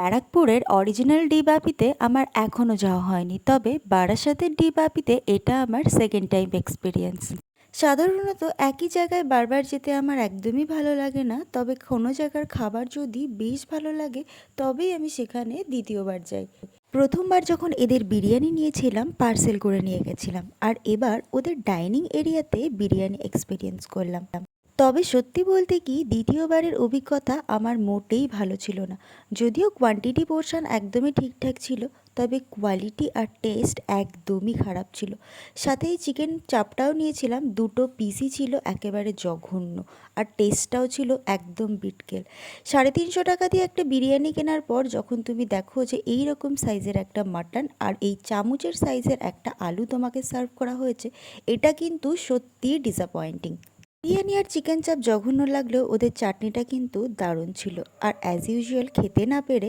ব্যারাকপুরের অরিজিনাল ডিবাপিতে আমার এখনও যাওয়া হয়নি, তবে বারাসাতের ডিবাপিতে এটা আমার সেকেন্ড টাইম এক্সপিরিয়েন্স। সাধারণত একই জায়গায় বারবার যেতে আমার একদমই ভালো লাগে না, তবে কোনো জায়গার খাবার যদি বেশ ভালো লাগে তবেই আমি সেখানে দ্বিতীয়বার যাই। প্রথমবার যখন এদের বিরিয়ানি নিয়েছিলাম পার্সেল করে নিয়ে গেছিলাম, আর এবার ওদের ডাইনিং এরিয়াতে বিরিয়ানি এক্সপিরিয়েন্স করলাম। তবে সত্যি বলতে কি দ্বিতীয়বারের অভিজ্ঞতা আমার মোটেই ভালো ছিল না। যদিও কোয়ান্টিটি পোর্শন একদমই ঠিকঠাক ছিল, তবে কোয়ালিটি আর টেস্ট একদমই খারাপ ছিল। সাথে এই চিকেন চাপটাও নিয়েছিলাম, দুটো পিসই ছিল একেবারে জঘন্য, আর টেস্টটাও ছিল একদম বিটকেল। 350 টাকা দিয়ে একটা বিরিয়ানি কেনার পর যখন তুমি দেখো যে এই রকম সাইজের একটা মাটন আর এই চামচের সাইজের একটা আলু তোমাকে সার্ভ করা হয়েছে, এটা কিন্তু সত্যিই ডিসঅ্যাপয়েন্টিং। বিরিয়ানি আর চিকেন চাপ জঘন্য লাগলেও ওদের চাটনিটা কিন্তু দারুণ ছিল, আর অ্যাজ ইউজুয়াল খেতে না পেরে